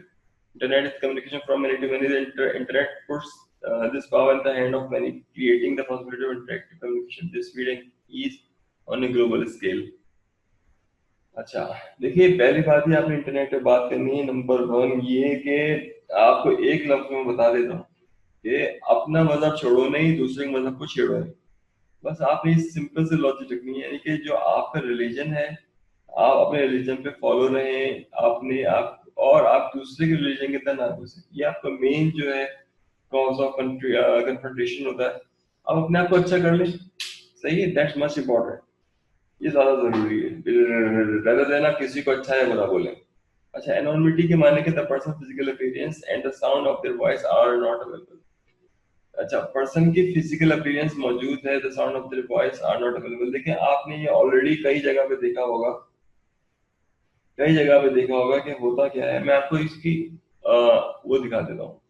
Internet is communication from many to many. The internet puts this power in the hand of many, creating the possibility of interactive communication, this speed and ease on a global scale. अच्छा, देखिए पहली बात ही आपने इंटरनेट पे बात करनी है, नंबर वन ये कि आपको एक लफ्ज में बता देता हूँ कि अपना मजहब छोड़ो नहीं, दूसरे के मजहब को छेड़ो नहीं। बस आपने इस सिंपल से लॉजिक रखनी है, यानी कि जो आपका रिलीजन है, आप अपने रिलीजन पे फॉलो रहें, आपने आप और आप दूसरे के रिलीजन के अंदर ना घुसे। ये आपका मेन जो है कॉज ऑफ कन्फ्रंटेशन होता है। आप अपने आप को अच्छा कर लें, सही है, दैट्स मच इम्पोर्टेंट। ये ज्यादा जरूरी है, रेदर देन आप किसी को अच्छा है बुरा बोलें। अच्छा, एनोनिमिटी के माने कि the person physical appearance and the sound of their voice are not available. अच्छा, पर्सन की फिजिकल अपीयरेंस मौजूद है, the sound of their voice are not available. देखिए आपने ये ऑलरेडी कई जगह पे देखा होगा, कई जगह पे देखा होगा कि होता क्या है। मैं आपको इसकी वो दिखा देता हूँ।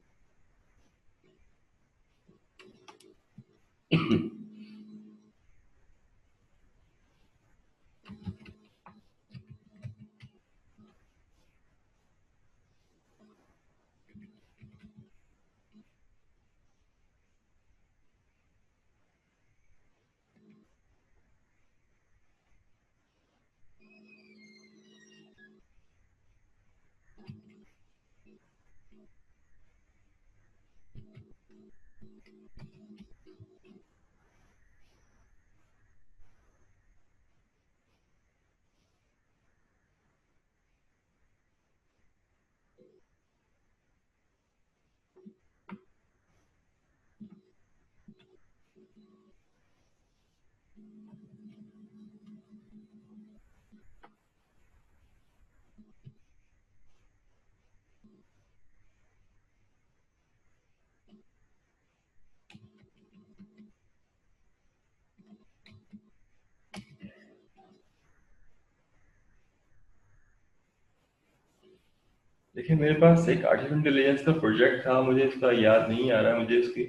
देखिए मेरे पास एक आर्टिफिशियल इंटेलिजेंस का प्रोजेक्ट था, मुझे इसका याद नहीं आ रहा, मुझे इसकी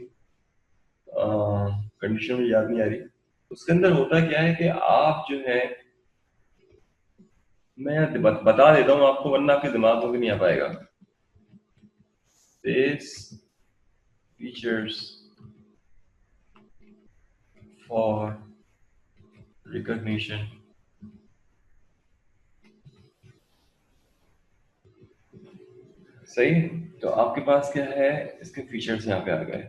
कंडीशन में याद नहीं आ रही। उसके अंदर होता क्या है कि आप जो है, मैं बता देता हूँ आपको, वरना आपके दिमाग में भी नहीं आ पाएगा। This features for recognition. सही है। तो आपके पास क्या है, इसके फीचर्स यहाँ पे आ गए।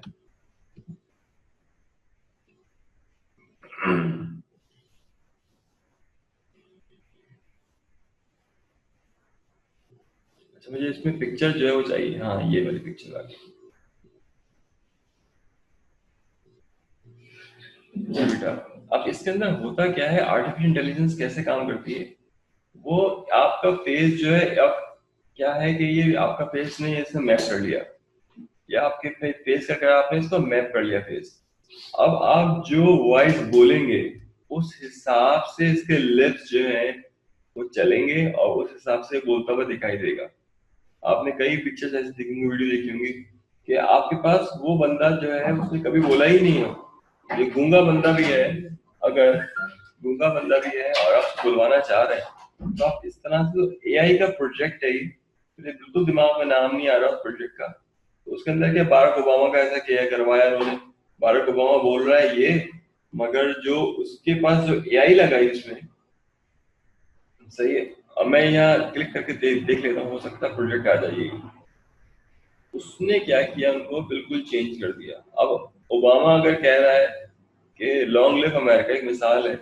अच्छा, मुझे इसमें पिक्चर जो है वो चाहिए। हाँ, ये वाली पिक्चर आ गई। जी बेटा। अब इसके अंदर होता क्या है, आर्टिफिशियल इंटेलिजेंस कैसे काम करती है, वो आपका फेस जो है, अब क्या है कि ये आपका फेस नहीं है, इसने मैप कर लिया, या आपके फेस का क्या, आपने इसको मैप कर लिया फेस। अब आप जो वॉइस बोलेंगे उस हिसाब से इसके लिप्स जो है वो चलेंगे और उस हिसाब से बोलता हुआ दिखाई देगा। आपने कई पिक्चर्स ऐसे देखी, वीडियो देखी होंगी कि आपके पास वो बंदा जो है उसने कभी बोला ही नहीं हो, ये गूंगा बंदा भी है, अगर गूंगा बंदा भी है और आप बुलवाना चाह रहे हैं तो आप इस तरह से, एआई का प्रोजेक्ट है ये, मुझे बिल्कुल दिमाग में नाम नहीं आ रहा उस प्रोजेक्ट का, तो उसके अंदर क्या बाराक ओबामा का ऐसा किया करवाया उन्होंने, बाराक ओबामा बोल रहा है ये, मगर जो उसके पास जो एआई लगा है इसमें, सही है। अब मैं यहाँ क्लिक करके देख लेता हूँ, हो सकता है प्रोजेक्ट आ जाइए। उसने क्या किया, उनको बिल्कुल चेंज कर दिया। अब ओबामा अगर कह रहा है कि लॉन्ग लिव अमेरिका, एक मिसाल है,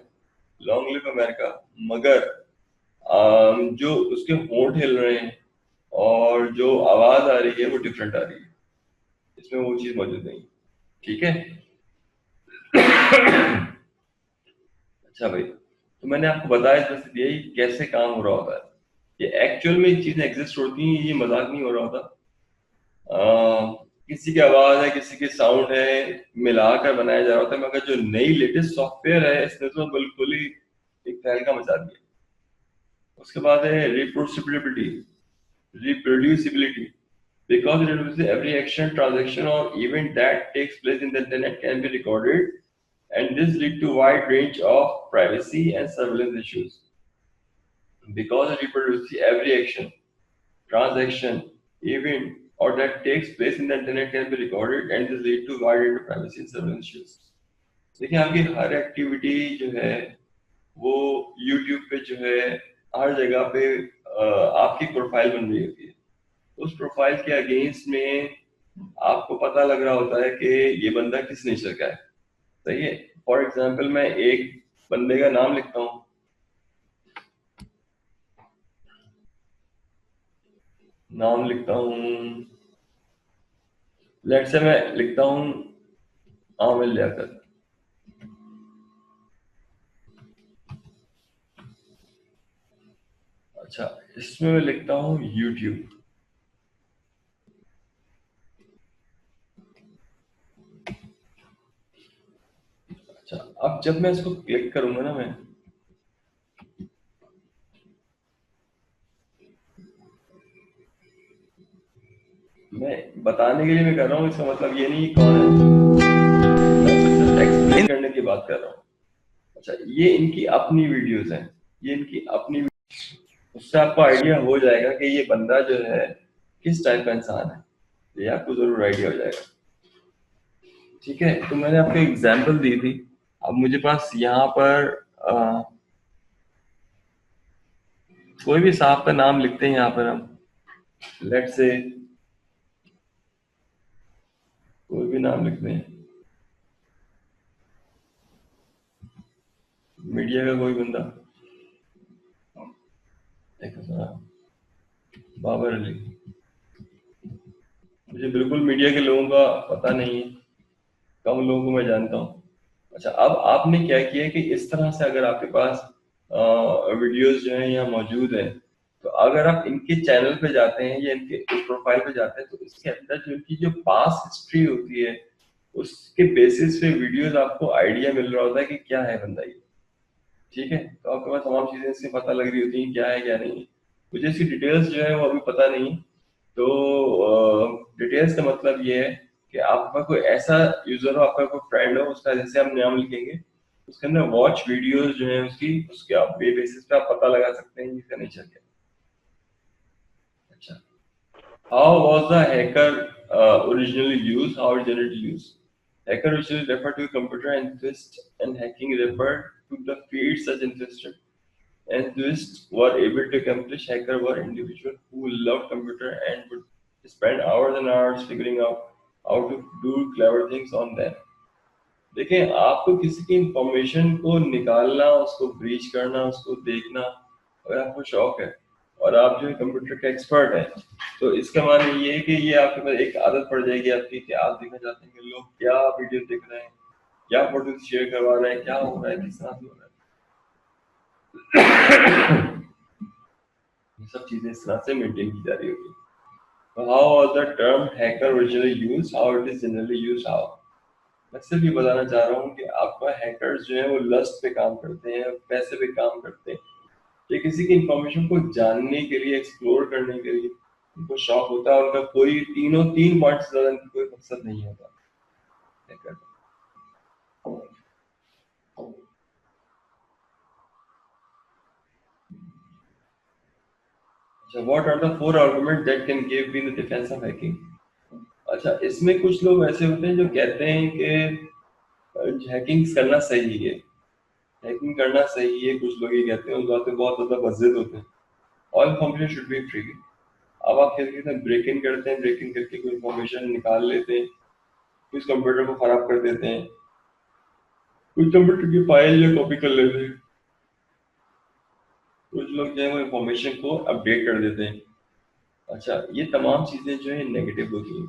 लॉन्ग लिव अमेरिका, मगर जो उसके होंठ हिल रहे हैं और जो आवाज आ रही है वो डिफरेंट आ रही है, इसमें वो चीज मौजूद नहीं। ठीक है। अच्छा भाई, तो मैंने आपको बताया इसमें से यही कैसे काम हो रहा होता है, ये एक्चुअल में चीजें एग्जिस्ट होती हैं, ये मजाक नहीं हो रहा होता। किसी की आवाज है, किसी की साउंड है, मिलाकर बनाया जा रहा होता है, मगर जो नई लेटेस्ट सॉफ्टवेयर है इसने तो बिल्कुल ही एक तहलका मचा दिया। उसके बाद है reproducibility, reproducibility, because it reduces every action, transaction, or event that takes place in the internet can be recorded, and this lead to wide range of privacy and surveillance issues. Because it reproduces every action, transaction, event, or that takes place in the internet can be recorded, and this lead to wide range of privacy and surveillance issues. देखिए आपकी हर एक्टिविटी जो है वो YouTube पे जो है हर जगह पे आपकी प्रोफाइल बन रही होती है, उस प्रोफाइल के अगेंस्ट में आपको पता लग रहा होता है कि ये बंदा किस नेचर का है। सही है। फॉर एग्जाम्पल मैं एक बंदे का नाम लिखता हूँ, नाम लिखता हूँ, लेट से मैं लिखता हूँ आमिर लियाकत। अच्छा, इसमें मैं लिखता हूँ यूट्यूब। अच्छा, अब जब मैं इसको क्लिक करूंगा ना, मैं बताने के लिए मैं कर रहा हूँ, इसका मतलब ये नहीं कौन है, मैं सिर्फ एक्सप्लेन करने की बात कर रहा हूँ। अच्छा, ये इनकी अपनी वीडियोस हैं, ये इनकी अपनी, उससे आपको आइडिया हो जाएगा कि ये बंदा जो है किस टाइप का इंसान है, ये आपको जरूर आइडिया हो जाएगा। ठीक है, तो मैंने आपको एग्जाम्पल दी थी। अब मुझे पास यहाँ पर कोई भी साहब का नाम लिखते हैं यहाँ पर हम, लेट से कोई भी नाम लिखते हैं, मीडिया का कोई बंदा, एक बाबर अली, मुझे बिल्कुल मीडिया के लोगों का पता नहीं है, कम लोगों को मैं जानता हूँ। अच्छा, अब आपने क्या किया है कि इस तरह से अगर आपके पास वीडियोस जो हैं यहाँ मौजूद हैं, तो अगर आप इनके चैनल पे जाते हैं या इनके इस प्रोफाइल पे जाते हैं तो इसके अंदर जो इनकी जो पास हिस्ट्री होती है उसके बेसिस पे वीडियोस आपको आइडिया मिल रहा होता है कि क्या है बंदा ये। ठीक है, तो आपके पास तमाम चीजें इससे पता लग रही होती हैं क्या है क्या नहीं है। मुझे इसकी डिटेल्स जो है वो अभी पता नहीं है, तो डिटेल्स का मतलब ये है कि आपका कोई ऐसा यूजर हो, आपका कोई फ्रेंड हो, उसका जैसे हम नाम लिखेंगे, उसके अंदर वॉच वीडियोस जो है उसकी, उसके आप बेसिस पे आप पता लगा सकते हैं इसका नेचर क्या है। अच्छा, how was the hacker originally used? How it generally used? Hacker originally referred to a computer enthusiast, and hacking referred to the field such enthusiast. Enthusiasts were able to accomplish. Hacker were individuals who loved computer and would spend hours and hours figuring out how to do clever things on them. देखें, आपको किसी की इंफॉर्मेशन को निकालना, उसको ब्रीच करना, उसको देखना, अगर आपको शौक है और आप जो है कंप्यूटर के एक्सपर्ट हैं, तो इसका माने ये है कि ये आपके पास एक आदत पड़ जाएगी आपकी कि आप देखना चाहते हैं कि लोग क्या वीडियो देख रहे हैं, क्या फोटो शेयर करवा रहे हैं, क्या हो रहा है, किस तरह से हो रहा है, ये सब चीजें इस तरह से मेंटेन की जा रही होगी। तो how was the term hacker originally use, how it is generally use, how. मैं सिर्फ ये बताना चाह रहा हूँ कि आपका हैकर्स जो है वो लस्ट पे काम करते हैं, पैसे पे काम करते हैं, ये किसी की इंफॉर्मेशन को जानने के लिए, एक्सप्लोर करने के लिए उनको शौक होता है। उनका कोई तीन पॉइंट से ज्यादा इनका कोई मकसद नहीं होता हैकर का। अच्छा, what are the four argument that can give in the defence of hacking. अच्छा, इसमें कुछ लोग ऐसे होते हैं जो कहते हैं कि हैकिंग करना सही है, हैकिंग करना सही है, कुछ लोग ये कहते हैं, उस बात पे बहुत ज्यादा मस्जिद होते हैं। All information should be free. अब आप क्या कहते हैं, ब्रेक इन करते हैं, ब्रेक इन करके कोई इन्फॉर्मेशन निकाल लेते हैं, कुछ कंप्यूटर को खराब कर देते हैं, कुछ कंप्यूटर की फाइल जो कॉपी कर लेते हैं, कुछ लोग जो है वो इन्फॉर्मेशन को अपडेट कर देते हैं। अच्छा, ये तमाम चीजें जो है नेगेटिव होती हैं,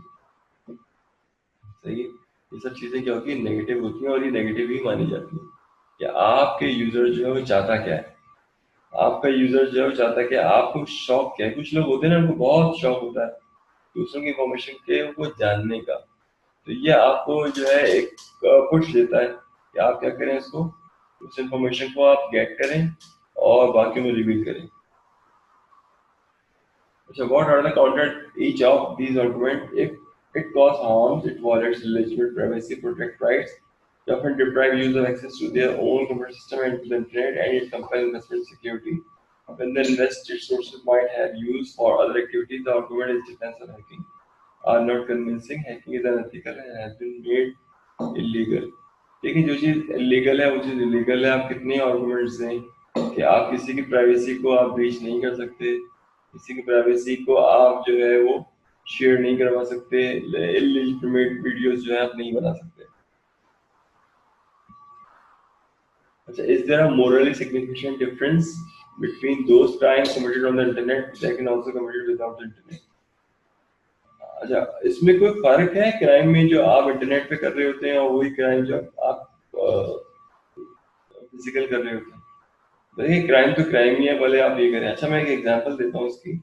सही है। ये सब चीजें क्या होती है, नेगेटिव होती हैं, और ये नेगेटिव ही मानी जाती है कि आपके यूजर जो है वो चाहता क्या है। आपका यूजर जो है वो चाहता है कि आपको शौक क्या है। कुछ लोग होते हैं ना, उनको बहुत शौक होता है दूसरों की इंफॉर्मेशन के वो जानने का। तो ये आपको जो है एक पुश देता है कि आप क्या करें, इसको, उस इंफॉर्मेशन को आप गेट करें और बाकी में रिवील करें। अच्छा, what are the counter each of these arguments? If it cause harms, it violates legitimate privacy, protect rights, it often deprive users of access to their own computer system and to the internet, and it compels investment security. When the invested resources might have used for other activities, the argument is defense of hacking are not convincing. Hacking is unethical and has been made illegal. लेकिन जो चीज़ इलीगल है वो चीज़ इलीगल है। आप कितने आर्गुमेंट्स दें कि आप किसी की प्राइवेसी को आप ब्रीच नहीं कर सकते, किसी की प्राइवेसी को आप जो है वो शेयर नहीं करवा सकते, इलीजिटिमेट वीडियोस जो है आप नहीं बना सकते। अच्छा, is there a morally significant difference between those crimes committed on the internet that can also committed without the internet. अच्छा, इसमें कोई फर्क है क्राइम में जो आप इंटरनेट पे कर रहे होते हैं और वही क्राइम जो आप फिजिकल कर रहे होते हैं। देखिए, क्राइम तो क्राइम ही है, भले आप ये करें। अच्छा, मैं एक एग्जांपल देता हूँ इसकी,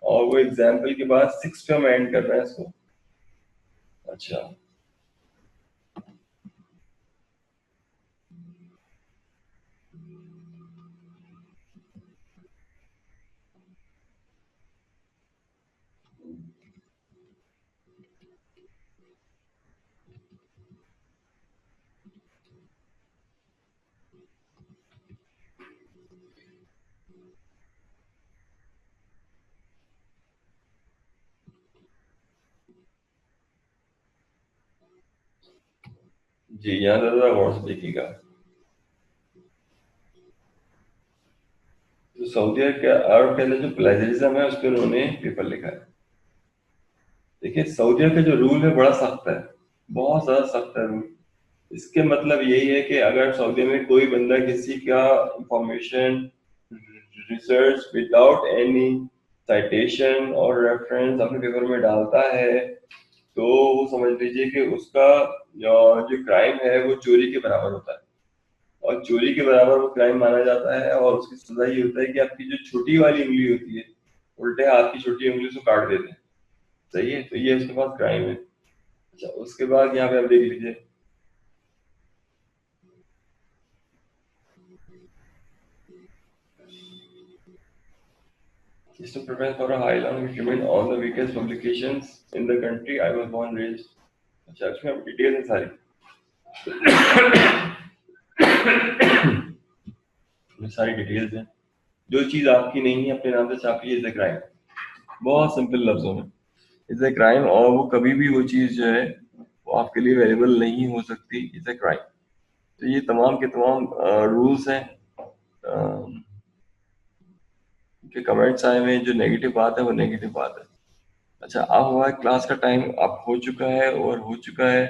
और वो एग्जांपल के बाद 6 पे हम एंड कर रहे हैं इसको। अच्छा जी, यहाँ ज़रा गौर से देखिएगा। तो सऊदी अरब के अंदर जो प्लेजरिज्म है उस पर उन्होंने पेपर लिखा है। देखिए, सऊदी का जो रूल है बड़ा सख्त है, बहुत ज़्यादा सख्त है रूल। इसके मतलब यही है कि अगर सऊदी में कोई बंदा किसी का information research without any citation और रेफरेंस अपने पेपर में डालता है, तो वो समझ लीजिए कि उसका जो क्राइम है वो चोरी के बराबर होता है, और चोरी के बराबर वो क्राइम माना जाता है। और उसकी सजा ये होता है कि आपकी जो छोटी वाली उंगली होती है, उल्टे हाथ की छोटी उंगली से काट देते हैं। सही है, तो ये उसके पास क्राइम है। अच्छा, उसके बाद यहाँ पे आप देख लीजिए, is to prepare for a high long remain all the weakest publications in the country I was born raised। अच्छा, इसमें अब डिटेल है सारी, ये सारी डिटेल्स हैं। जो चीज आपकी नहीं है अपने नाम से छापिए, इज अ क्राइम। बहुत सिंपल लफ्जों में, इज अ क्राइम, और वो कभी भी वो चीज जो है वो आपके लिए अवेलेबल नहीं हो सकती, इज अ क्राइम। तो ये तमाम के तमाम रूल्स हैं। के कमेंट्स आए हुए हैं, जो नेगेटिव बात है वो नेगेटिव बात है। अच्छा, अब हमारे क्लास का टाइम अब हो चुका है, और हो चुका है।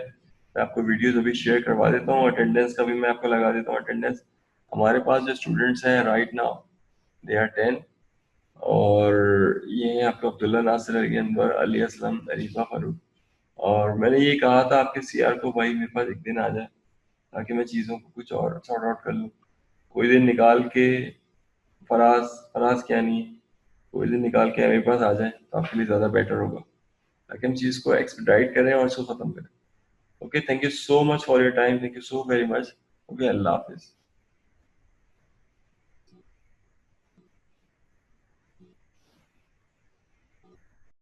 मैं आपको वीडियोस अभी शेयर करवा देता हूँ, अटेंडेंस का भी मैं आपको लगा देता हूँ अटेंडेंस। हमारे पास जो स्टूडेंट्स हैं राइट नाउ, दे आर 10। और ये हैं आपको अब्दुल्ला नासिर, अली अनवर, अली असलम, अरीफा फारूक। और मैंने ये कहा था आपके सीआर को, भाई मेरे पास एक दिन आ जाए, ताकि मैं चीज़ों को कुछ और सॉर्ट आउट कर लूँ। कोई दिन निकाल के फराज फराज क्या नहीं, कोई दिन निकाल के मेरे पास आ जाए तो आपके लिए ज़्यादा बेटर होगा, ताकि हम चीज़ को एक्सपेडाइट करें और इसको ख़त्म करें। Okay, thank you so much for your time, thank you so very much. Okay, Allah हाफिज़।